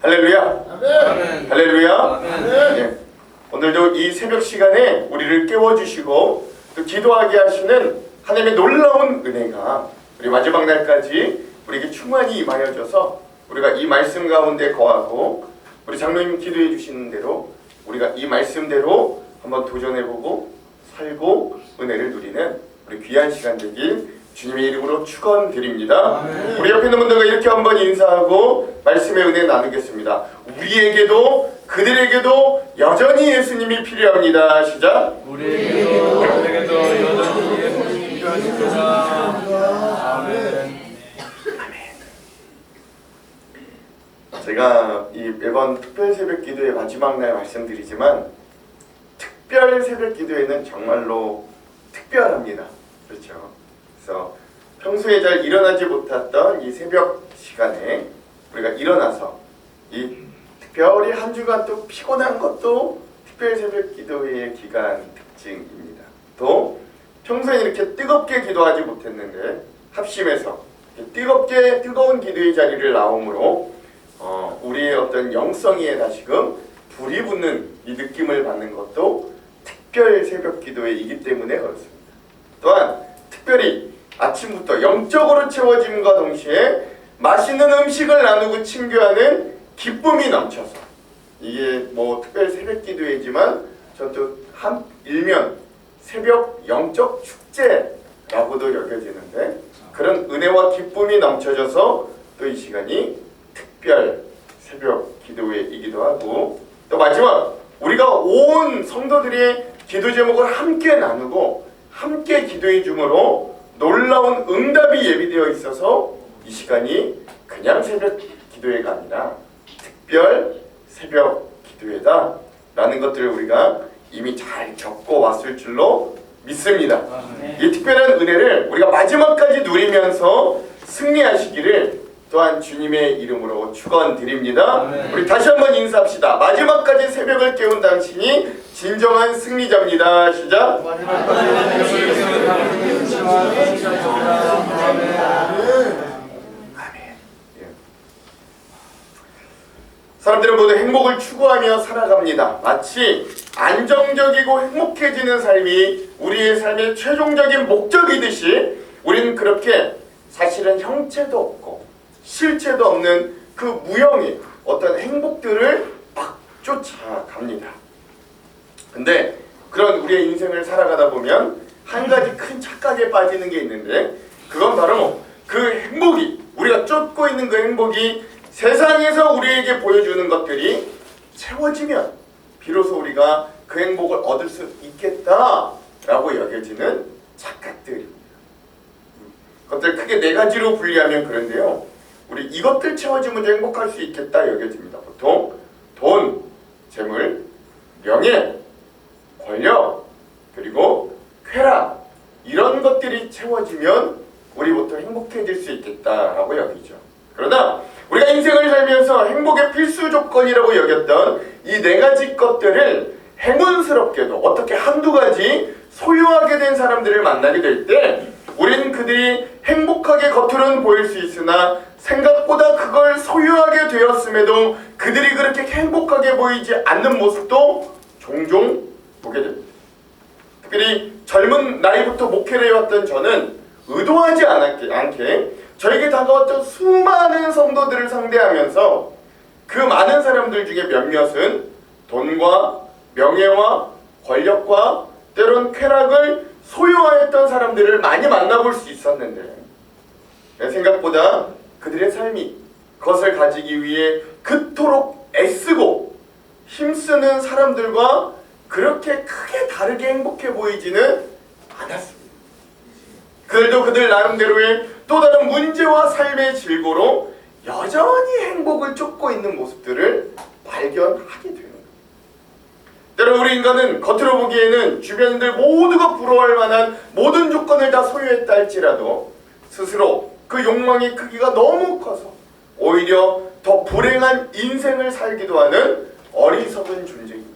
할렐루야. 아멘. 할렐루야. 아멘. 네. 오늘도 이 새벽 시간에 우리를 깨워주시고 또 기도하게 하시는 하나님의 놀라운 은혜가 우리 마지막 날까지 우리에게 충만히 임하여져서 우리가 이 말씀 가운데 거하고 우리 장로님 기도해 주시는 대로 우리가 이 말씀대로 한번 도전해보고 살고 은혜를 누리는 우리 귀한 시간 되길 주님의 이름으로 축원드립니다. 아멘. 우리 옆에 있는 분들과 이렇게 한번 인사하고 말씀의 은혜 나누겠습니다. 우리에게도 그들에게도 여전히 예수님이 필요합니다. 시작. 우리에게도 여전히 예수님이 필요하십니다. 아멘. 제가 이 매번 특별 새벽 기도의 마지막 날 말씀드리지만 특별 새벽 기도에는 정말로 특별합니다. 그렇죠? 그래서 평소에 잘 일어나지 못했던 이 새벽 시간에 우리가 일어나서 이 특별히 한 주간 또 피곤한 것도 특별 새벽 기도의 기간 특징입니다. 또 평소에 이렇게 뜨겁게 기도하지 못했는데 합심해서 뜨거운 기도의 자리를 나옴으로 우리의 어떤 영성에 다시금 불이 붙는 이 느낌을 받는 것도 특별 새벽 기도이기 때문에 그렇습니다. 또한 특별히 아침부터 영적으로 채워짐과 동시에 맛있는 음식을 나누고 친교하는 기쁨이 넘쳐서 이게 뭐 특별 새벽 기도이지만 저도 한 일면 새벽 영적 축제라고도 여겨지는데 그런 은혜와 기쁨이 넘쳐져서 또 이 시간이 특별 새벽 기도회이기도 하고 또 마지막 우리가 온 성도들의 기도 제목을 함께 나누고 함께 기도해 줌으로 놀라운 응답이 예비되어 있어서 이 시간이 그냥 새벽 기도회가 아니라 특별 새벽 기도회다 라는 것들을 우리가 이미 잘 겪어왔을 줄로 믿습니다. 이 특별한 은혜를 우리가 마지막까지 누리면서 승리하시기를 또한 주님의 이름으로 축원드립니다. 아멘. 우리 다시 한번 인사합시다. 마지막까지 새벽을 깨운 당신이 진정한 승리자입니다. 시작. 사람들은 모두 행복을 추구하며 살아갑니다. 마치 안정적이고 행복해지는 삶이 우리의 삶의 최종적인 목적이듯이 우리는 그렇게 사실은 형체도 없고 실체도 없는 그 무형의 어떤 행복들을 막 쫓아갑니다. 근데 그런 우리의 인생을 살아가다 보면 한 가지 큰 착각에 빠지는 게 있는데 그건 바로 그 행복이 우리가 쫓고 있는 그 행복이 세상에서 우리에게 보여주는 것들이 채워지면 비로소 우리가 그 행복을 얻을 수 있겠다라고 여겨지는 착각들입니다. 그것들 크게 네 가지로 분리하면 그런데요. 우리 이것들 채워지면 행복할 수 있겠다 여겨집니다. 보통 돈, 재물, 명예, 권력, 그리고 쾌락 이런 것들이 채워지면 우리 보통 행복해질 수 있겠다라고 여기죠. 그러나 우리가 인생을 살면서 행복의 필수 조건이라고 여겼던 이 네 가지 것들을 행운스럽게도 어떻게 한두 가지 소유하게 된 사람들을 만나게 될 때 우리는 그들이 행복하게 겉으로는 보일 수 있으나 생각보다 그걸 소유하게 되었음에도 그들이 그렇게 행복하게 보이지 않는 모습도 종종 보게 됩니다. 특별히 젊은 나이부터 목회를 해왔던 저는 의도하지 않게 저에게 다가왔던 수많은 성도들을 상대하면서 그 많은 사람들 중에 몇몇은 돈과 명예와 권력과 때론 쾌락을 소유하였던 사람들을 많이 만나볼 수 있었는데 생각보다 그들의 삶이 그것을 가지기 위해 그토록 애쓰고 힘쓰는 사람들과 그렇게 크게 다르게 행복해 보이지는 않았습니다. 그들도 그들 나름대로의 또 다른 문제와 삶의 질고로 여전히 행복을 쫓고 있는 모습들을 발견하게 되는 거예요. 때로 우리 인간은 겉으로 보기에는 주변인들 모두가 부러워할 만한 모든 조건을 다 소유했다 할지라도 스스로 그 욕망의 크기가 너무 커서 오히려 더 불행한 인생을 살기도 하는 어리석은 존재입니다.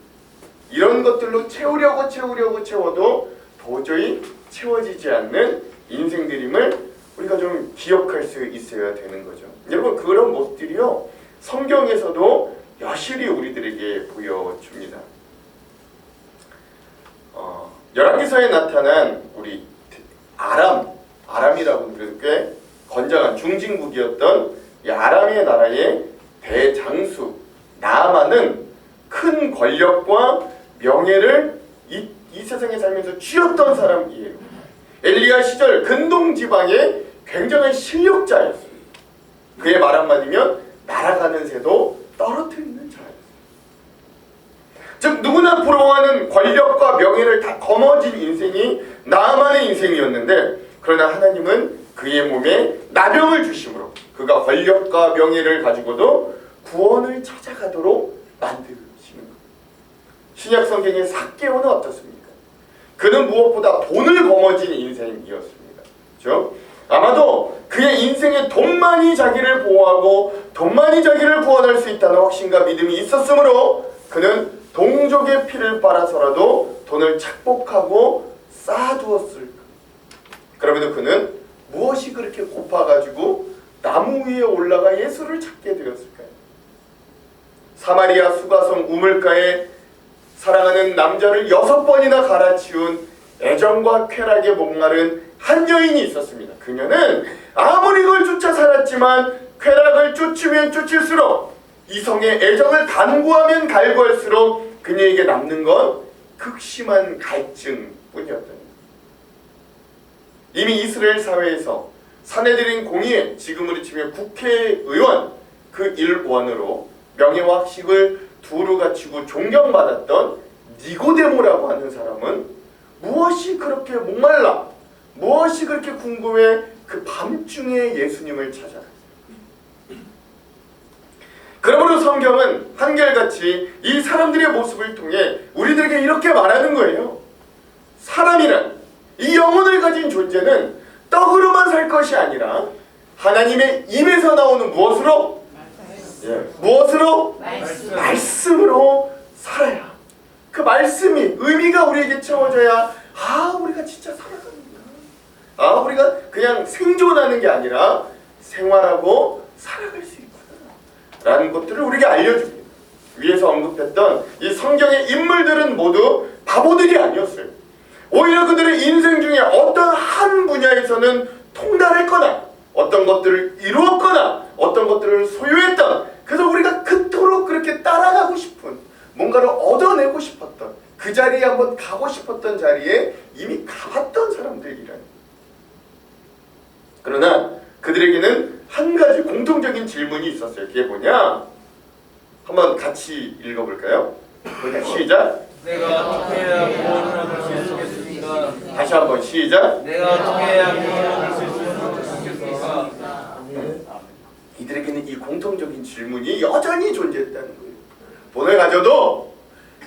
이런 것들로 채우려고 채워도 도저히 채워지지 않는 인생들임을 우리가 좀 기억할 수 있어야 되는 거죠. 여러분 그런 모습들이요 성경에서도 여실히 우리들에게 보여줍니다. 열왕기서에 나타난 우리 아람이라고 그래도 꽤 건장한 중진국이었던 이 아람의 나라의 대장수 나아만은 큰 권력과 명예를 이 세상에 살면서 쥐었던 사람이에요. 엘리야 시절 근동 지방의 굉장한 실력자였습니다. 그의 말 한마디면 날아가는 새도 떨어뜨리는 자였어요. 즉 누구나 부러워하는 권력과 명예를 다 거머쥔 인생이 나아만의 인생이었는데, 그러나 하나님은 그의 몸에 나병을 주심으로 그가 권력과 명예를 가지고도 구원을 찾아가도록 만드시는 거예요. 신약 성경의 삭개오는 어떻습니까? 그는 무엇보다 돈을 거머쥔 인생이었습니다. 그렇죠? 아마도 그의 인생에 돈만이 자기를 보호하고 돈만이 자기를 구원할 수 있다는 확신과 믿음이 있었으므로 그는 동족의 피를 빨아서라도 돈을 착복하고 쌓아두었을 겁니다. 그럼에도 그는 무엇이 그렇게 고파가지고 나무 위에 올라가 예수를 찾게 되었을까요? 사마리아 수가성 우물가에 사랑하는 남자를 6번이나 갈아치운 애정과 쾌락에 목마른 한 여인이 있었습니다. 그녀는 아무리 그걸 쫓아 살았지만 쾌락을 쫓으면 쫓을수록 이성의 애정을 간구하면 갈구할수록 그녀에게 남는 건 극심한 갈증뿐이었던 거예요. 이미 이스라엘 사회에서 사내들인 공의회, 지금으로 치면 국회의원 그 일원으로 명예와 학식을 두루 갖추고 존경받았던 니고데모라고 하는 사람은 무엇이 그렇게 목말라, 무엇이 그렇게 궁금해 그 밤중에 예수님을 찾아갔어요. 그러므로 성경은 한결같이 이 사람들의 모습을 통해 우리들에게 이렇게 말하는 거예요. 사람이란, 이 영혼을 가진 존재는 떡으로만 살 것이 아니라 하나님의 입에서 나오는 무엇으로? 무엇으로? 말씀으로 살아야, 그 말씀이 의미가 우리에게 채워져야 우리가 진짜 살아가는구나, 우리가 그냥 생존하는 게 아니라 생활하고 살아갈 수 있구나 라는 것들을 우리에게 알려줍니다. 위에서 언급했던 이 성경의 인물들은 모두 바보들이 아니었어요. 오히려 그들의 인생 중에 어떤 한 분야에서는 통달했거나 어떤 것들을 이루었거나 어떤 것들을 소유했던, 그래서 우리가 그토록 그렇게 따라가고 싶은, 뭔가를 얻어내고 싶었던, 그 자리에 한번 가고 싶었던 자리에 이미 가봤던 사람들이라는. 그러나 그들에게는 한 가지 공통적인 질문이 있었어요. 그게 뭐냐? 한번 같이 읽어볼까요? 시작. 내가 어떻게 해야 구원을 얻을 수 있겠습니까? 다시 한번 시작. 내가 어떻게 해야 구원을 얻을 수 있겠습니까? 이들에게는 이 공통적인 질문이 여전히 존재했다는 거예요. 돈을 가져도,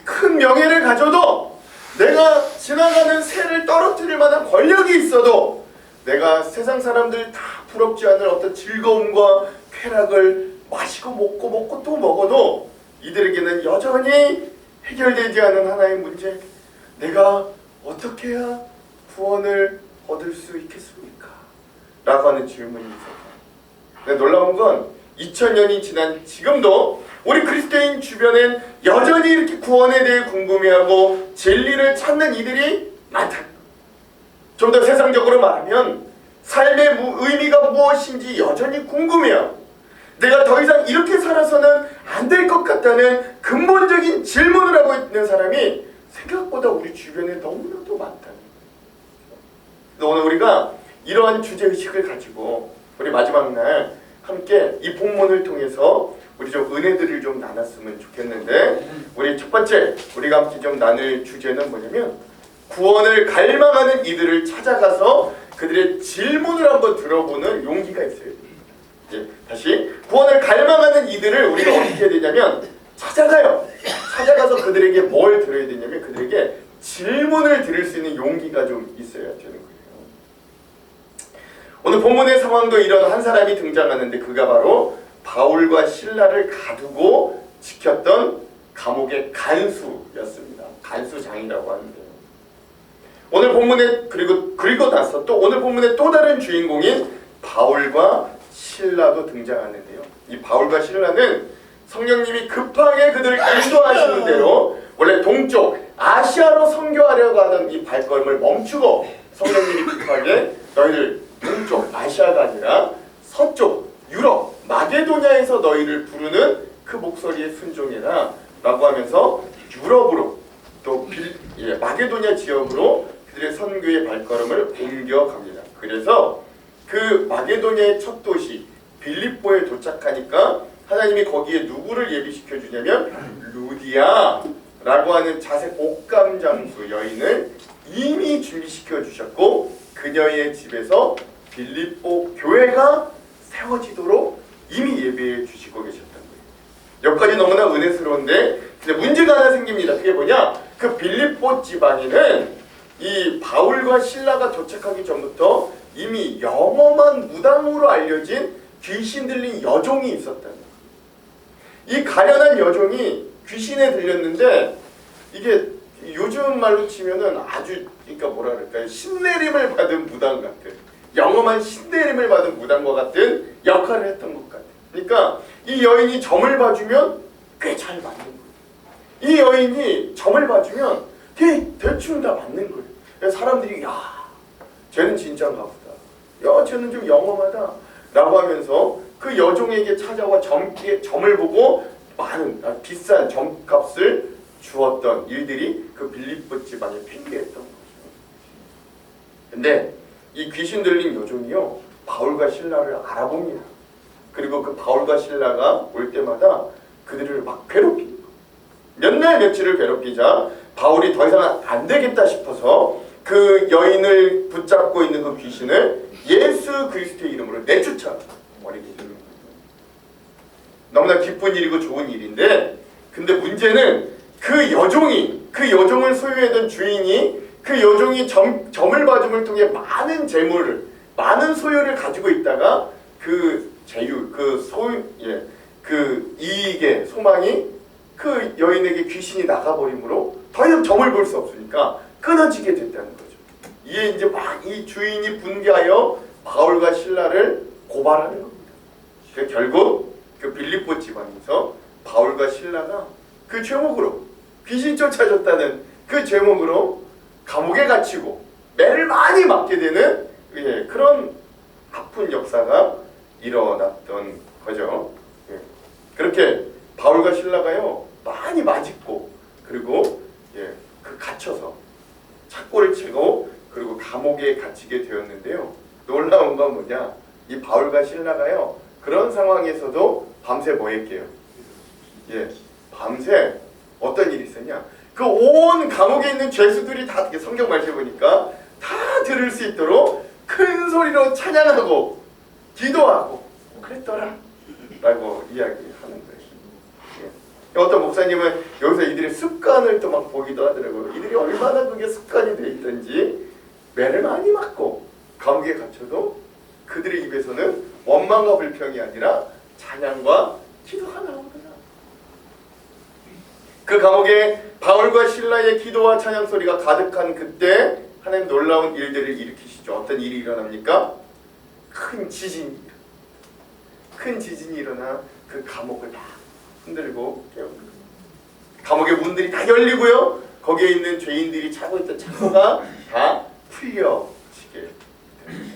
큰 명예를 가져도, 내가 지나가는 새를 떨어뜨릴 만한 권력이 있어도, 내가 세상 사람들 다 부럽지 않을 어떤 즐거움과 쾌락을 마시고 먹고 또 먹어도 이들에게는 여전히 해결되지 않은 하나의 문제, 내가 어떻게 해야 구원을 얻을 수 있겠습니까? 라고 하는 질문이 있어요. 근데 놀라운 건 2000년이 지난 지금도 우리 그리스도인 주변엔 여전히 이렇게 구원에 대해 궁금해하고 진리를 찾는 이들이 많다. 좀 더 세상적으로 말하면 삶의 의미가 무엇인지 여전히 궁금해요. 내가 더 이상 이렇게 살아서는 안 될 것 같다는 근본적인 질문을 하고 있는 사람이 생각보다 우리 주변에 너무나도 많다는 거예요. 오늘 우리가 이러한 주제의식을 가지고 우리 마지막 날 함께 이 본문을 통해서 우리 좀 은혜들을 좀 나눴으면 좋겠는데, 우리 첫 번째 우리가 함께 좀 나눌 주제는 뭐냐면, 구원을 갈망하는 이들을 찾아가서 그들의 질문을 한번 들어보는 용기가 있어요. 다시, 구원을 갈망하는 이들을 우리가 어떻게 해야 되냐면 찾아가요. 찾아가서 그들에게 뭘 들어야 되냐면 그들에게 질문을 들을 수 있는 용기가 좀 있어야 되는 거예요. 오늘 본문의 상황도 이런 한 사람이 등장하는데, 그가 바로 바울과 실라를 가두고 지켰던 감옥의 간수였습니다. 간수장이라고 하는데요. 오늘 본문에 그리고 나서 또 오늘 본문의 또 다른 주인공인 바울과 신라도 등장하는데요. 이 바울과 신라는 성령님이 급하게 그들을 인도하시는 대로 원래 동쪽 아시아로 선교하려고 하던 이 발걸음을 멈추고 성령님이 급하게 너희들 동쪽 아시아가 아니라 서쪽 유럽 마게도냐에서 너희를 부르는 그 목소리에 순종해라 라고 하면서 유럽으로 또 마게도냐 지역으로 그들의 선교의 발걸음을 옮겨갑니다. 그래서 그 마게도냐의 첫 도시 빌립보에 도착하니까 하나님이 거기에 누구를 예비시켜 주냐면 루디아라고 하는 자색 옷감 장수 여인을 이미 준비시켜 주셨고 그녀의 집에서 빌립보 교회가 세워지도록 이미 예배해 주시고 계셨던 거예요. 여기까지 너무나 은혜스러운데 근데 문제가 하나 생깁니다. 그게 뭐냐? 그 빌립보 지방에는 이 바울과 신라가 도착하기 전부터 이미 영험한 무당으로 알려진 귀신 들린 여종이 있었다는 거예요. 이 가련한 여종이 귀신에 들렸는데 이게 요즘 말로 치면은 아주 그러니까 뭐라 그럴까요? 신내림을 받은 무당 같은 영험한 신내림을 받은 무당과 같은 역할을 했던 것 같아요. 그러니까 이 여인이 점을 봐주면 꽤 잘 맞는 거예요. 이 여인이 점을 봐주면 대충 다 맞는 거예요. 그래서 사람들이 야 쟤는 진짜인가 보다. 야 쟤는 좀 영험하다 라고 하면서 그 여종에게 찾아와 점을 보고 많은 비싼 점값을 주었던 일들이 그 빌립보 지방에 팽배했던 거죠. 근데 이 귀신 들린 여종이요 바울과 신라를 알아봅니다. 그리고 그 바울과 신라가 올 때마다 그들을 막 괴롭힙니다. 몇 날 며칠을 괴롭히자 바울이 더 이상 안 되겠다 싶어서 그 여인을 붙잡고 있는 그 귀신을 예수 그리스도의 이름으로 내쫓아 버리게 되는 거예요. 너무나 기쁜 일이고 좋은 일인데 근데 문제는 그 여종을 소유했던 주인이 그 여종이 점을 봐줌을 통해 많은 재물을 많은 소유를 가지고 있다가 그 이익의 소망이 그 여인에게 귀신이 나가버리므로 더 이상 점을 볼 수 없으니까 끊어지게 됐다는 거죠. 이에 이제 막 이 주인이 분개하여 바울과 신라를 고발하는 겁니다. 그래서 결국 그 빌립보 지방에서 바울과 신라가 그 죄목으로 귀신 쫓아줬다는 그 죄목으로 감옥에 갇히고 매를 많이 맞게 되는 그런 아픈 역사가 일어났던 거죠. 그렇게 바울과 신라가요 많이 맞고 그리고 그 갇혀서 착고를 치고 그리고 감옥에 갇히게 되었는데요. 놀라운 건 뭐냐? 이 바울과 신라가요 그런 상황에서도 밤새 뭐 했게요? 밤새 어떤 일이 있었냐? 그 온 감옥에 있는 죄수들이 다 성경 말씀 보니까 다 들을 수 있도록 큰 소리로 찬양하고 기도하고 그랬더라 라고 이야기하는 거예요. 어떤 목사님은 여기서 이들의 습관을 또 막 보기도 하더라고요. 이들이 얼마나 그게 습관이 돼 있던지 매를 많이 맞고 감옥에 갇혀도 그들의 입에서는 원망과 불평이 아니라 찬양과 기도가 나오더라. 그 감옥에 바울과 신라의 기도와 찬양 소리가 가득한 그때 하나님 놀라운 일들을 일으키시죠. 어떤 일이 일어납니까? 큰 지진이 일어나 그 감옥을 다 흔들고 깨우는 거예요. 감옥의 문들이 다 열리고요. 거기에 있는 죄인들이 차고 있던 창고가 다 풀려지게 됩니다.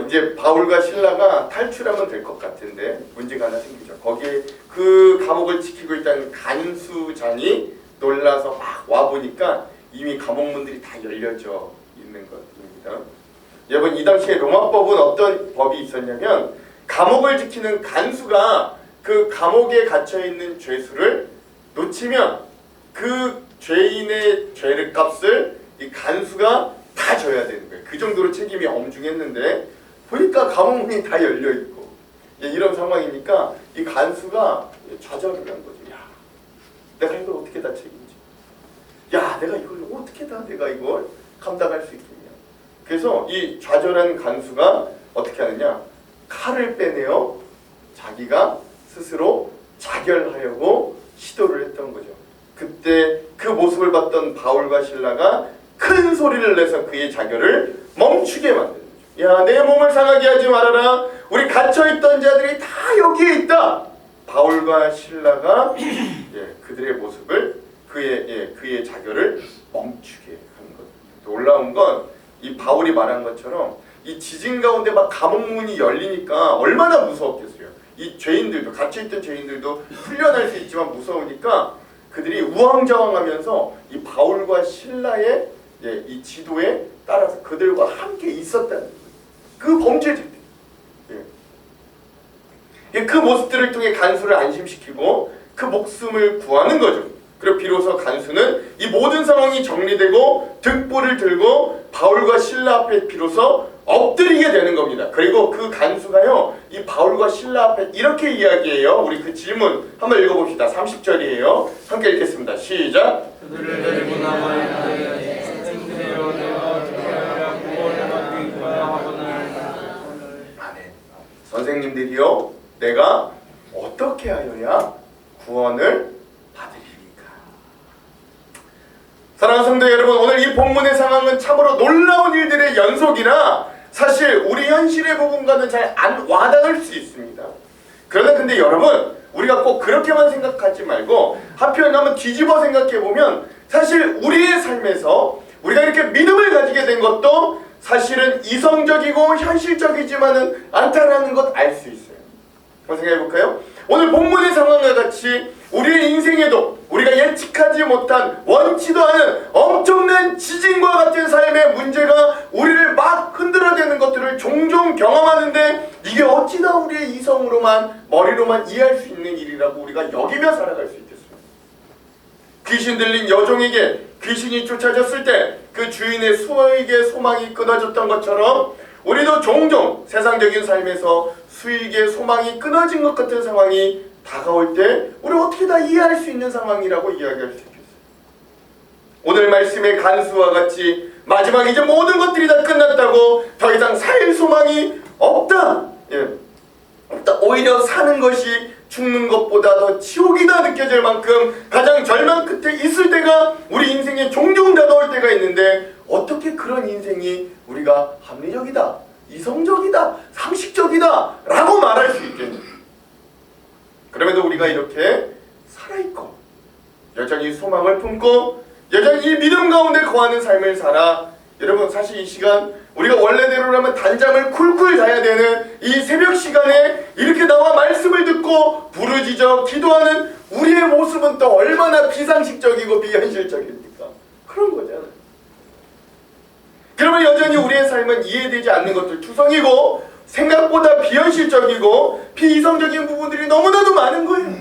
이제 바울과 신라가 탈출하면 될 것 같은데 문제가 하나 생기죠. 거기에 그 감옥을 지키고 있던 간수장이 놀라서 막 와보니까 이미 감옥문들이 다 열려져 있는 것입니다. 여러분 이 당시에 로마법은 어떤 법이 있었냐면 감옥을 지키는 간수가 그 감옥에 갇혀있는 죄수를 놓치면 그 죄인의 죄값을 이 간수가 다 져야 되는 거예요. 그 정도로 책임이 엄중했는데 보니까 감옥문이 다 열려있고 이런 상황이니까 이 간수가 좌절을 한 거죠. 야, 내가 이걸 어떻게 다 책임지? 야, 내가 이걸 감당할 수 있겠냐? 그래서 이 좌절한 간수가 어떻게 하느냐? 칼을 빼내어 자기가 스스로 자결하려고 시도를 했던 거죠. 그때 그 모습을 봤던 바울과 신라가 큰 소리를 내서 그의 자결을 멈추게 만드는 거죠. 야, 내 몸을 상하게 하지 말아라. 우리 갇혀있던 자들이 다 여기에 있다. 바울과 실라가 그들의 모습을 그의 자결을 멈추게 하는 것. 놀라운 건 이 바울이 말한 것처럼 이 지진 가운데 막 감옥 문이 열리니까 얼마나 무서웠겠어요. 이 죄인들도, 갇혀있던 죄인들도 풀려날 수 있지만 무서우니까 그들이 우왕좌왕하면서 이 바울과 실라의 이 지도에 따라서 그들과 함께 있었다는 거예요. 그 범죄자들. 그 모습들을 통해 간수를 안심시키고 그 목숨을 구하는 거죠. 그리고 비로소 간수는 이 모든 상황이 정리되고 등불을 들고 바울과 실라 앞에 비로소 엎드리게 되는 겁니다. 그리고 그 간수가요, 이 바울과 실라 앞에 이렇게 이야기해요. 우리 그 질문 한번 읽어봅시다. 30절이에요. 함께 읽겠습니다. 시작. 그들을 데리고 나가야 돼. 생대로 내가 어떻게 하랴 구원을 받기 구하거늘. 아멘. 선생님들이요, 내가 어떻게 하여야 구원을 받으리까? 사랑하는 성도 여러분, 오늘 이 본문의 상황은 참으로 놀라운 일들의 연속이라 사실 우리 현실의 부분과는 잘 안 와닿을 수 있습니다. 그러나 근데 여러분, 우리가 꼭 그렇게만 생각하지 말고 한편 한번 뒤집어 생각해보면 사실 우리의 삶에서 우리가 이렇게 믿음을 가지게 된 것도 사실은 이성적이고 현실적이지만은 않다라는 것 알 수 있어요. 한번 생각해볼까요? 오늘 본문의 상황과 같이 우리의 인생에도 우리가 예측하지 못한 원치도 않은 엄청난 지진과 같은 삶의 문제가 우리를 막 흔들어대는 것들을 종종 경험하는데 이게 어찌나 우리의 이성으로만 머리로만 이해할 수 있는 일이라고 우리가 여기며 살아갈 수 있겠습니까? 귀신 들린 여종에게 귀신이 쫓아졌을 때 그 주인의 수익의 소망이 끊어졌던 것처럼 우리도 종종 세상적인 삶에서 수익의 소망이 끊어진 것 같은 상황이 다가올 때 우리 어떻게 다 이해할 수 있는 상황이라고 이야기할 수 있겠어요. 오늘 말씀의 간수와 같이 마지막 이제 모든 것들이 다 끝났다고 더 이상 살 소망이 없다. 없다. 오히려 사는 것이 죽는 것보다 더 지옥이다 느껴질 만큼 가장 절망 끝에 있을 때가 우리 인생에 종종 다가올 때가 있는데 어떻게 그런 인생이 우리가 합리적이다, 이성적이다, 상식적이다 라고 말할 수 있겠냐. 그럼에도 우리가 이렇게 살아있고 여전히 소망을 품고 여전히 믿음 가운데 거하는 삶을 살아. 여러분, 사실 이 시간 우리가 원래대로라면 단잠을 쿨쿨 자야 되는 이 새벽 시간에 이렇게 나와 말씀을 듣고 부르짖어 기도하는 우리의 모습은 또 얼마나 비상식적이고 비현실적입니까? 그런 거잖아요. 그러면 여전히 우리의 삶은 이해되지 않는 것들 투성이고 생각보다 비현실적이고 비이성적인 부분들이 너무나도 많은 거예요.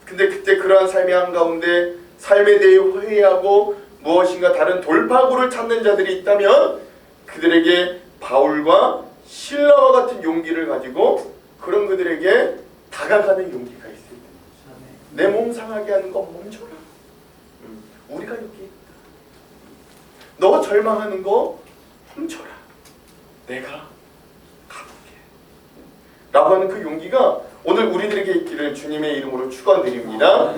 근데 그때 그러한 삶의 한가운데 삶에 대해 회의하고 무엇인가 다른 돌파구를 찾는 자들이 있다면 그들에게 바울과 실라와 같은 용기를 가지고 그런 그들에게 다가가는 용기가 있어야 됩니다. 내 몸 상하게 하는 거 멈춰라. 우리가 여기 있다. 너 절망하는 거 멈춰라. 내가 가볼게. 라고 하는 그 용기가 오늘 우리들에게 있기를 주님의 이름으로 축원드립니다.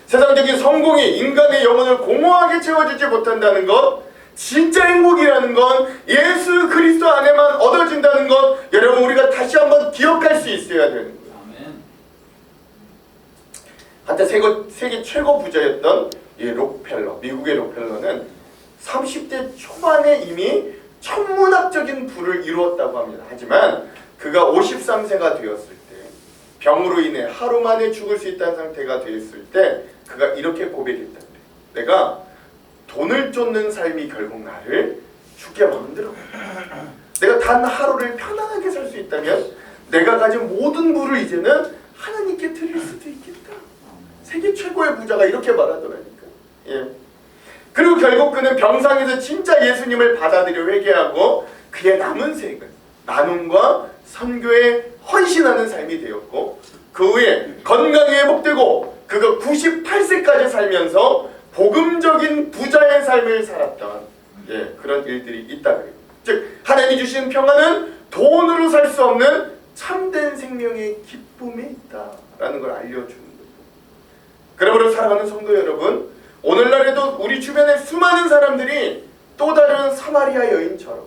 세상적인 성공이 인간의 영혼을 공허하게 채워주지 못한다는 것, 진짜 행복이라는 건 예수 그리스도 안에만 얻어진다는 것, 여러분 우리가 다시 한번 기억할 수 있어야 되는 거예요. 한때 세계 최고 부자였던 이 록펠러, 미국의 록펠러는 30대 초반에 이미 천문학적인 부를 이루었다고 합니다. 하지만 그가 53세가 되었을 때 병으로 인해 하루 만에 죽을 수 있다는 상태가 되었을 때 그가 이렇게 고백했다. 내가 돈을 쫓는 삶이 결국 나를 죽게 만들어. 내가 단 하루를 편안하게 살 수 있다면 내가 가진 모든 부를 이제는 하나님께 드릴 수도 있겠다. 세계 최고의 부자가 이렇게 말하더라니까. 그리고 결국 그는 병상에서 진짜 예수님을 받아들여 회개하고 그의 남은 생은 나눔과 선교에 헌신하는 삶이 되었고 그 후에 건강이 회복되고 그가 98세까지 살면서 복음적인 부자의 삶을 살았던 그런 일들이 있다 그래요. 즉 하나님이 주신 평안은 돈으로 살 수 없는 참된 생명의 기쁨이 있다라는 걸 알려주는 거죠. 그러므로 사랑하는 성도 여러분, 오늘날에도 우리 주변에 수많은 사람들이 또 다른 사마리아 여인처럼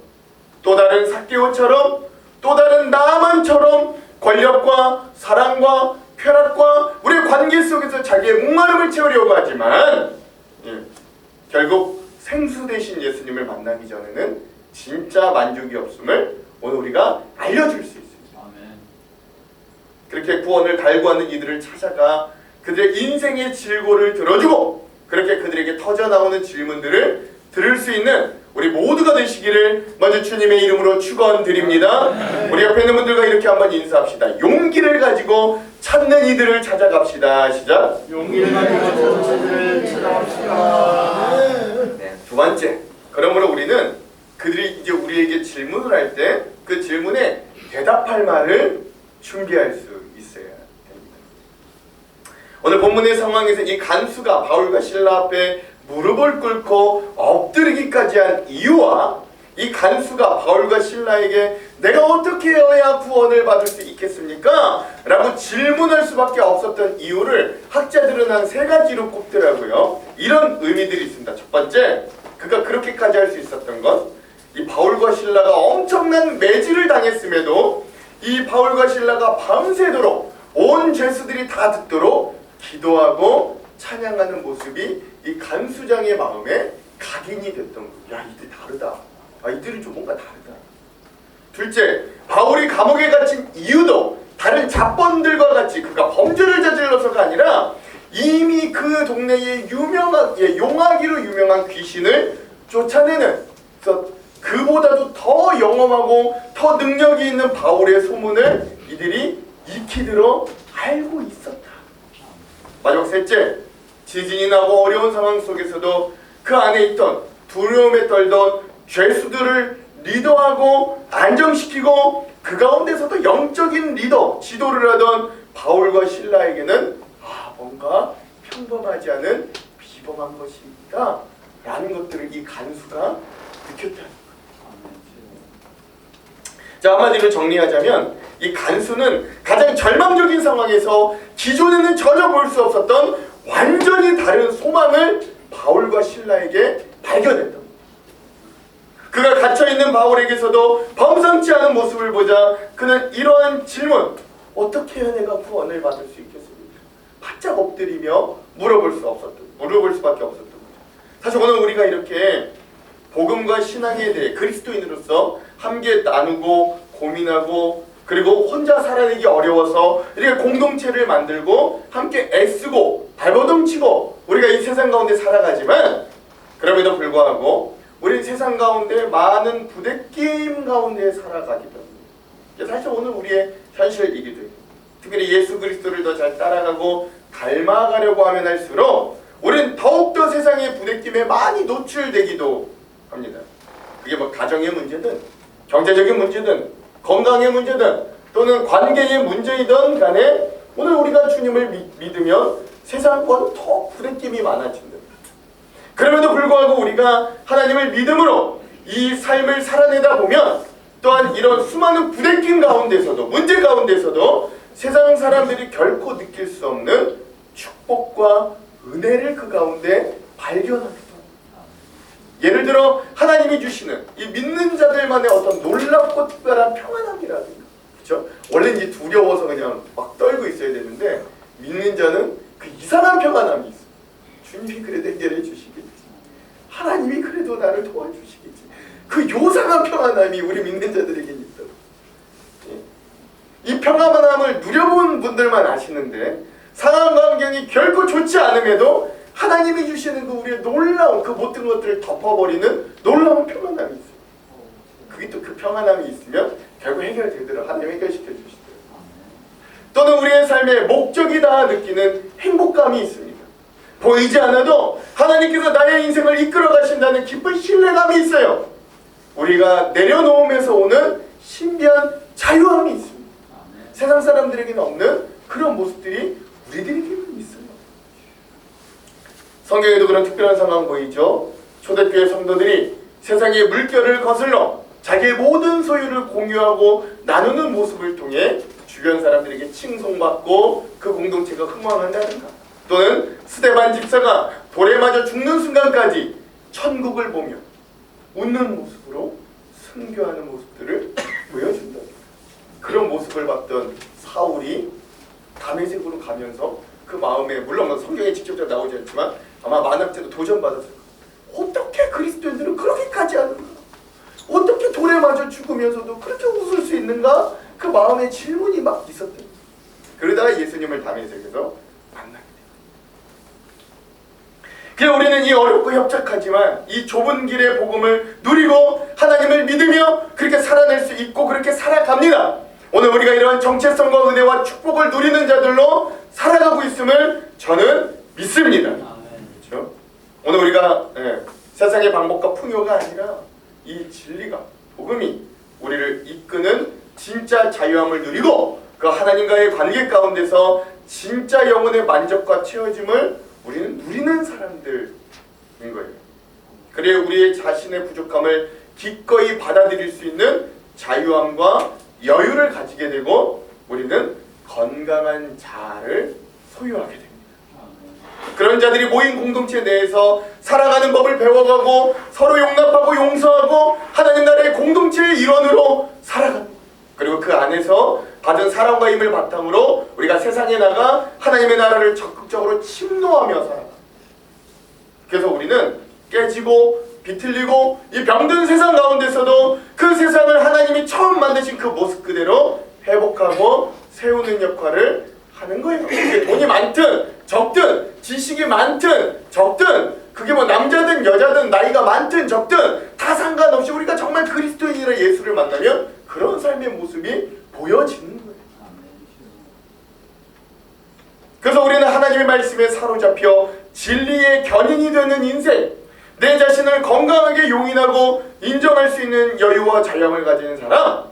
또 다른 삭개오처럼, 또 다른 나만처럼 권력과 사랑과 쾌락과 우리의 관계 속에서 자기의 목마름을 채우려고 하지만 결국 생수 대신 예수님을 만나기 전에는 진짜 만족이 없음을 오늘 우리가 알려줄 수 있습니다. 그렇게 구원을 갈구하는 이들을 찾아가 그들의 인생의 질고를 들어주고 그렇게 그들에게 터져나오는 질문들을 들을 수 있는 우리 모두가 되시기를 먼저 주님의 이름으로 축원드립니다. 우리 옆에 있는 분들과 이렇게 한번 인사합시다. 용기를 가지고 찾는 이들을 찾아갑시다. 시작. 용기를 가지고 찾는 찾아갑시다. 두 번째, 그러므로 우리는 그들이 이제 우리에게 질문을 할 때 그 질문에 대답할 말을 준비할 수 있어야 됩니다. 오늘 본문의 상황에서 이 간수가 바울과 실라 앞에 무릎을 꿇고 엎드리기까지 한 이유와 이 간수가 바울과 실라에게 내가 어떻게 해야 구원을 받을 수 있겠습니까? 라고 질문할 수밖에 없었던 이유를 학자들은 한 세 가지로 꼽더라고요. 이런 의미들이 있습니다. 첫 번째, 그가 그렇게까지 할 수 있었던 것, 이 바울과 실라가 엄청난 매질을 당했음에도 이 바울과 실라가 밤새도록 온 죄수들이 다 듣도록 기도하고 찬양하는 모습이 이 간수장의 마음에 각인이 됐던 거예요. 야, 이들 다르다. 이들은 좀 뭔가 다르다. 둘째, 바울이 감옥에 갇힌 이유도 다른 잡범들과 같이 그가 범죄를 저질러서가 아니라 이미 그 동네에 용하기로 유명한 귀신을 쫓아내는, 그래서 그보다도 더 영험하고 더 능력이 있는 바울의 소문을 이들이 익히 들어 알고 있었다. 마지막 셋째, 지진이 나고 어려운 상황 속에서도 그 안에 있던 두려움에 떨던 죄수들을 리더하고 안정시키고 그 가운데서도 영적인 리더, 지도를 하던 바울과 실라에게는 뭔가 평범하지 않은 비범한 것입니다 라는 것들을 이 간수가 느꼈다는 거예요. 자, 한마디로 정리하자면 이 간수는 가장 절망적인 상황에서 기존에는 전혀 볼 수 없었던 완전히 다른 소망을 바울과 실라에게 발견했다. 그가 갇혀있는 바울에게서도 범상치 않은 모습을 보자 그는 이러한 질문, 어떻게 해야 내가 구원을 받을 수 있겠습니까? 바짝 엎드리며 물어볼 수밖에 없었던 거죠. 사실 오늘 우리가 이렇게 복음과 신앙에 대해 그리스도인으로서 함께 나누고 고민하고 그리고 혼자 살아내기 어려워서 이렇게 공동체를 만들고 함께 애쓰고 발버둥치고 우리가 이 세상 가운데 살아가지만 그럼에도 불구하고 우리 세상 가운데 많은 부대끼임 가운데 살아가기 때문에 사실 오늘 우리의 현실이기도 해요. 특별히 예수 그리스도를 더 잘 따라가고 닮아가려고 하면 할수록 우리는 더욱더 세상의 부대끼임에 많이 노출되기도 합니다. 그게 뭐 가정의 문제든 경제적인 문제든 건강의 문제든 또는 관계의 문제이든 간에 오늘 우리가 주님을 믿으면 세상과는 더 부대끼임이 많아진다. 그럼에도 불구하고 우리가 하나님을 믿음으로 이 삶을 살아내다 보면 또한 이런 수많은 부대끼임 가운데서도 문제 가운데서도 세상 사람들이 결코 느낄 수 없는 축복과 은혜를 그 가운데 발견하기도 합니다. 예를 들어 하나님이 주시는 이 믿는 자들만의 어떤 놀랍고 특별한 평안함이라든가, 그렇죠? 원래 이제 두려워서 그냥 막 떨고 있어야 되는데 믿는 자는 그 이상한 평안함이 있어요. 주님이 그래도 해결해 주시겠지. 하나님이 그래도 나를 도와주시겠지. 그 요상한 평안함이 우리 믿는 자들에게 있다고. 이 평안함을 누려본 분들만 아시는데 상황 환경이 결코 좋지 않음에도 하나님이 주시는 그 우리의 놀라운 그 모든 것들을 덮어버리는 놀라운 평안함이 있어요. 그게 또 그 평안함이 있으면 결국 해결되더라도 하나님이 해결시켜 주시더라고요. 또는 우리의 삶의 목적이다 느끼는 행복감이 있습니다. 보이지 않아도 하나님께서 나의 인생을 이끌어 가신다는 기쁜 신뢰감이 있어요. 우리가 내려놓으면서 오는 신비한 자유함이 있습니다. 세상 사람들에게는 없는 그런 모습들이 우리들에게는 있어요. 성경에도 그런 특별한 상황 보이죠? 초대교회 성도들이 세상의 물결을 거슬러 자기의 모든 소유를 공유하고 나누는 모습을 통해 주변 사람들에게 칭송받고 그 공동체가 흥왕한다든가, 또는 스데반 집사가 돌에 맞아 죽는 순간까지 천국을 보며 웃는 모습으로 순교하는 모습들을 보여준다. 그런 모습을 봤던 사울이 다메섹으로 가면서 그 마음에, 물론 성경에 직접적으로 나오지 않지만 아마 만학제도 도전받았을 거예요. 어떻게 그리스도인들은 그렇게까지 하는가? 어떻게 돌에 맞아 죽으면서도 그렇게 웃을 수 있는가? 그 마음에 질문이 막 있었대요. 그러다가 예수님을 다메섹에서 만나게 돼요. 그래서 우리는 이 어렵고 협착하지만 이 좁은 길의 복음을 누리고 하나님을 믿으며 그렇게 살아낼 수 있고 그렇게 살아갑니다. 오늘 우리가 이러한 정체성과 은혜와 축복을 누리는 자들로 살아가고 있음을 저는 믿습니다. 그렇죠? 오늘 우리가 세상의 방법과 풍요가 아니라 이 진리가, 복음이 우리를 이끄는 진짜 자유함을 누리고 그 하나님과의 관계 가운데서 진짜 영혼의 만족과 채워짐을 우리는 누리는 사람들인 거예요. 그래 우리의 자신의 부족함을 기꺼이 받아들일 수 있는 자유함과 여유를 가지게 되고 우리는 건강한 자아를 소유하게 됩니다. 그런 자들이 모인 공동체 내에서 살아가는 법을 배워가고 서로 용납하고 용서하고 하나님 나라의 공동체의 일원으로 살아갑니다. 그리고 그 안에서 받은 사랑과 힘을 바탕으로 우리가 세상에 나가 하나님의 나라를 적극적으로 침노하며 살아갑니다. 그래서 우리는 깨지고 비틀리고 이 병든 세상 가운데서도 그 세상을 하나님이 처음 만드신 그 모습 그대로 회복하고 세우는 역할을 하는 거예요. 그게 돈이 많든 적든 지식이 많든 적든 그게 뭐 남자든 여자든 나이가 많든 적든 다 상관없이 우리가 정말 그리스도인이라 예수를 만나면 그런 삶의 모습이 보여지는 거예요. 그래서 우리는 하나님의 말씀에 사로잡혀 진리의 견인이 되는 인생, 내 자신을 건강하게 용인하고 인정할 수 있는 여유와 자유함을 가지는 사람,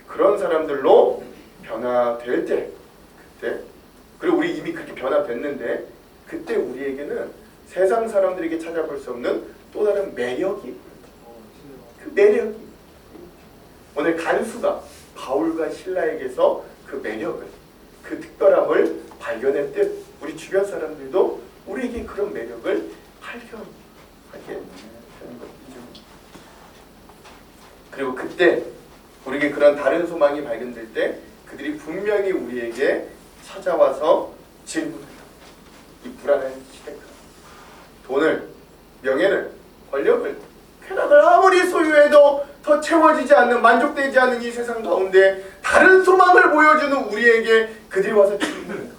그런 사람들로 변화될 때, 그때, 그리고 우리 이미 그렇게 변화됐는데 그때 우리에게는 세상 사람들에게 찾아볼 수 없는 또 다른 매력이, 그 매력이, 오늘 간수가 바울과 실라에게서 그 매력을, 그 특별함을 발견했듯 우리 주변 사람들도 우리에게 그런 매력을 발견하게 되는 것이죠. 그리고 그때 우리에게 그런 다른 소망이 발견될 때 그들이 분명히 우리에게 찾아와서 질문한다. 이 불안한 시대가 돈을, 명예를, 권력을, 쾌락을 아무리 소유해도 더 채워지지 않는, 만족되지 않는 이 세상 가운데 다른 소망을 보여주는 우리에게 그들이 와서 질문을 해요.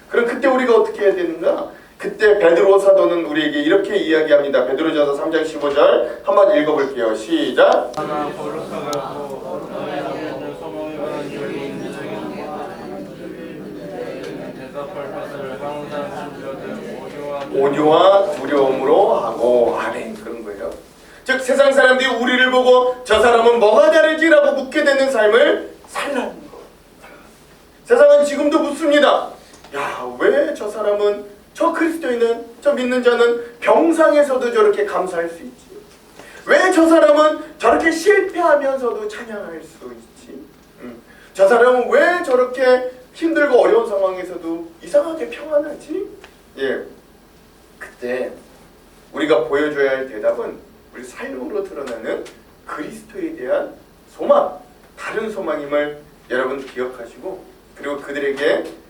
그럼 그때 우리가 어떻게 해야 되는가? 그때 베드로 사도는 우리에게 이렇게 이야기합니다. 베드로전서 3장 15절 한번 읽어볼게요. 시작. 온유와 두려움으로 하고, 아멘. 그런 거예요. 즉 세상 사람들이 우리를 보고 저 사람은 뭐가 다르지라고 묻게 되는 삶을 살라는 거. 세상은 지금도 묻습니다. 야, 왜 저 사람은, 저 그리스도인은, 저 믿는 자는 병상에서도 저렇게 감사할 수 있지? 왜 저 사람은 저렇게 실패하면서도 찬양할 수 있지? 저 사람은 왜 저렇게 힘들고 어려운 상황에서도 이상하게 평안하지? 그때 우리가 보여줘야 할 대답은 우리 삶으로 드러나는 그리스도에 대한 소망, 다른 소망임을 여러분 기억하시고, 그리고 그들이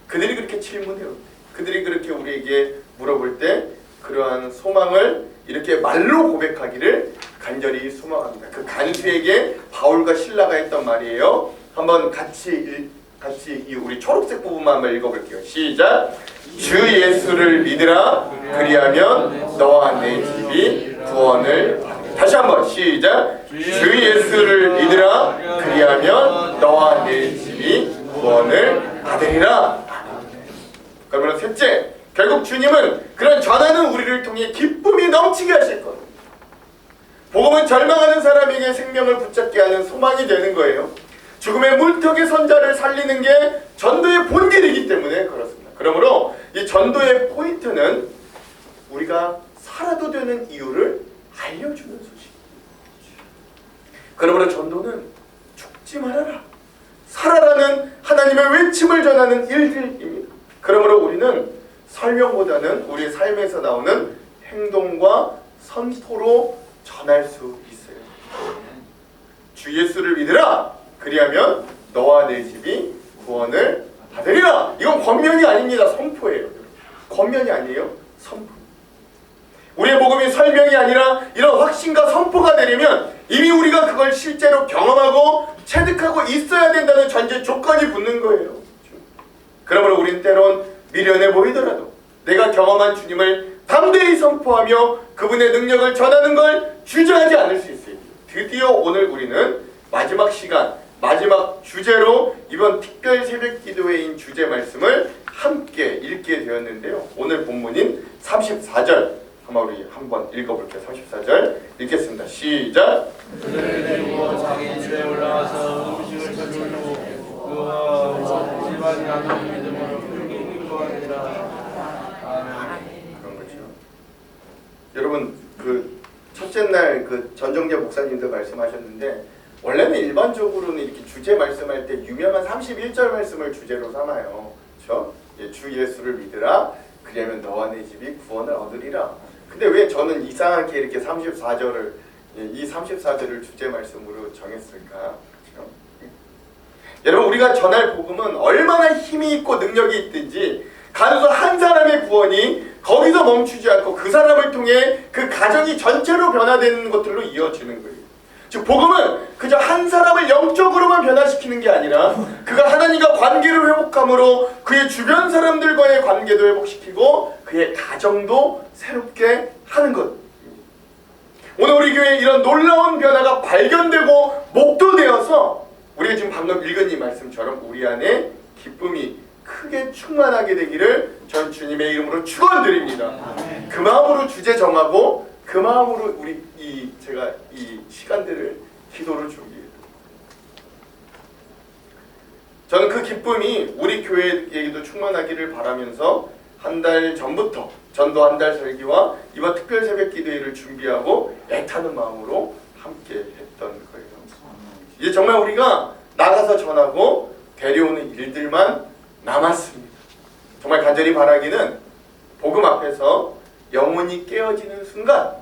그렇게 질문해요. 그들이 그렇게 우리에게 물어볼 때 그러한 소망을 이렇게 말로 고백하기를 간절히 소망합니다. 그 간수에게 바울과 실라가 했던 말이에요. 한번 같이 우리 초록색 부분만 한번 읽어볼게요. 시작. 주 예수를 믿으라. 그리하면 너와 내 집이 구원을 받으리라. 다시 한번 시작. 주 예수를 믿으라. 그리하면 너와 내 집이 구원을 받으리라. 그러면 셋째, 결국 주님은 그런 전하는 우리를 통해 기쁨이 넘치게 하실 거예요. 복음은 절망하는 사람에게 생명을 붙잡게 하는 소망이 되는 거예요. 죽음의 물턱의 선자를 살리는 게 전도의 본질이기 때문에 그렇습니다. 그러므로 이 전도의 포인트는 우리가 살아도 되는 이유를 알려주는 소식. 그러므로 전도는 죽지 말아라, 살아라는 하나님의 외침을 전하는 일들입니다. 그러므로 우리는 설명보다는 우리의 삶에서 나오는 행동과 선포로 전할 수 있어요. 주 예수를 믿으라. 그리하면 너와 내 집이 구원을 받으리라. 이건 권면이 아닙니다. 선포예요. 권면이 아니에요. 선포. 우리의 복음이 설명이 아니라 이런 확신과 선포가 되려면 이미 우리가 그걸 실제로 경험하고 체득하고 있어야 된다는 전제 조건이 붙는 거예요. 그러므로 우린 때론 미련해 보이더라도 내가 경험한 주님을 담대히 선포하며 그분의 능력을 전하는 걸 주저하지 않을 수 있어요. 드디어 오늘 우리는 마지막 시간, 마지막 주제로 이번 특별 새벽 기도회인 주제 말씀을 함께 읽게 되었는데요. 오늘 본문인 34절 한번 우리 한번 읽어볼게요. 34절 읽겠습니다. 시작. 그들을 데리고 자기 집에 올라가서 음식을 저주고 그와 집안이 나누어 믿음으로 크게 기뻐하니라. 아멘. 그런 거죠. 여러분 그 첫째 날 그 전정재 목사님도 말씀하셨는데 원래는 일반적으로는 이렇게 주제 말씀할 때 유명한 31절 말씀을 주제로 삼아요. 그렇죠? 주 예수를 믿으라. 그리하면 너와 내 집이 구원을 얻으리라. 근데 왜 저는 이상하게 이렇게 34절을 이 34절을 주제 말씀으로 정했을까? 그렇죠? 여러분 우리가 전할 복음은 얼마나 힘이 있고 능력이 있든지 가서 한 사람의 구원이 거기서 멈추지 않고 그 사람을 통해 그 가정이 전체로 변화되는 것들로 이어지는 거예요. 즉 복음은 그저 한 사람을 영적으로만 변화시키는 게 아니라 그가 하나님과 관계를 회복함으로 그의 주변 사람들과의 관계도 회복시키고 그의 가정도 새롭게 하는 것. 오늘 우리 교회에 이런 놀라운 변화가 발견되고 목도되어서 우리가 지금 방금 읽은 이 말씀처럼 우리 안에 기쁨이 크게 충만하게 되기를 전 주님의 이름으로 축원드립니다. 그 마음으로 주제 정하고 그 마음으로 우리 제가 이 시간들을 기도를 준비해요. 저는 그 기쁨이 우리 교회에게도 충만하기를 바라면서 한 달 전부터 전도 한 달 설교와 이번 특별 새벽 기도회를 준비하고 애타는 마음으로 함께 했던 거예요. 이제 정말 우리가 나가서 전하고 데려오는 일들만 남았습니다. 정말 간절히 바라기는 복음 앞에서 영혼이 깨어지는 순간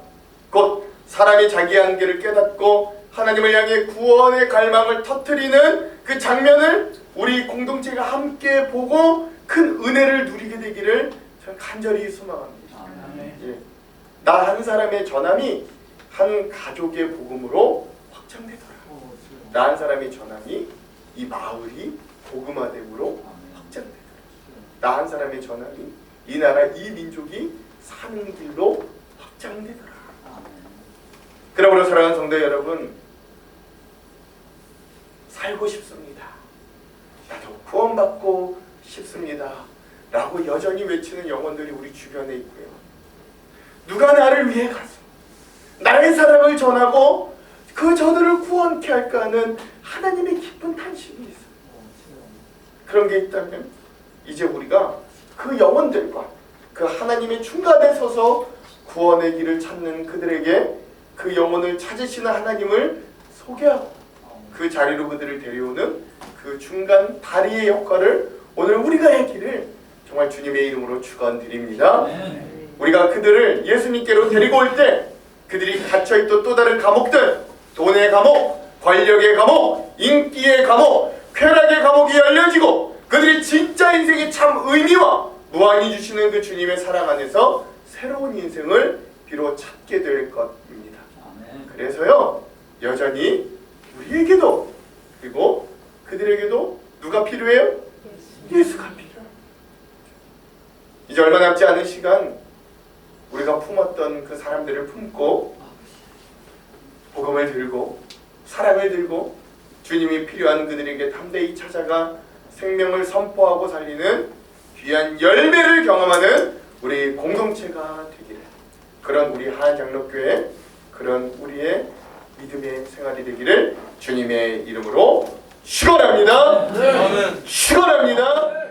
곧 사람이 자기 한계를 깨닫고 하나님을 향해 구원의 갈망을 터뜨리는 그 장면을 우리 공동체가 함께 보고 큰 은혜를 누리게 되기를 저는 간절히 소망합니다. 예. 나 한 사람의 전함이 한 가족의 복음으로 확장되더라. 나 한 사람의 전함이 이 마을이 복음화됨으로 확장되더라. 나 한 사람의 전함이 이 나라 이 민족이 사는 길로 확장되더라. 그러므로 사랑하는 성도 여러분, 살고 싶습니다. 나도 구원받고 싶습니다. 라고 여전히 외치는 영혼들이 우리 주변에 있고요. 누가 나를 위해 가서 나의 사랑을 전하고 그 저들을 구원케 할까 하는 하나님의 깊은 탄식이 있어요. 그런 게 있다면 이제 우리가 그 영혼들과 그 하나님의 중간에 서서 구원의 길을 찾는 그들에게 그 영혼을 찾으시는 하나님을 소개하고 그 자리로 그들을 데려오는 그 중간 다리의 역할을 오늘 우리가 하기를 정말 주님의 이름으로 축원드립니다. 우리가 그들을 예수님께로 데리고 올 때 그들이 갇혀있던 또 다른 감옥들, 돈의 감옥, 권력의 감옥, 인기의 감옥, 쾌락의 감옥이 열려지고 그들이 진짜 인생의 참 의미와 무한히 주시는 그 주님의 사랑 안에서 새로운 인생을 비로 찾게 될 것입니다. 그래서요 여전히 우리에게도 그리고 그들에게도 누가 필요해요? 예수가 필요해요. 이제 얼마 남지 않은 시간 우리가 품었던 그 사람들을 품고 복음을 들고 사랑을 들고 주님이 필요한 그들에게 담대히 찾아가 생명을 선포하고 살리는 귀한 열매를 경험하는 우리 공동체가 되기를, 그런 우리 하안장로교회, 그런 우리의 믿음의 생활이 되기를 주님의 이름으로 축원합니다. 축원합니다.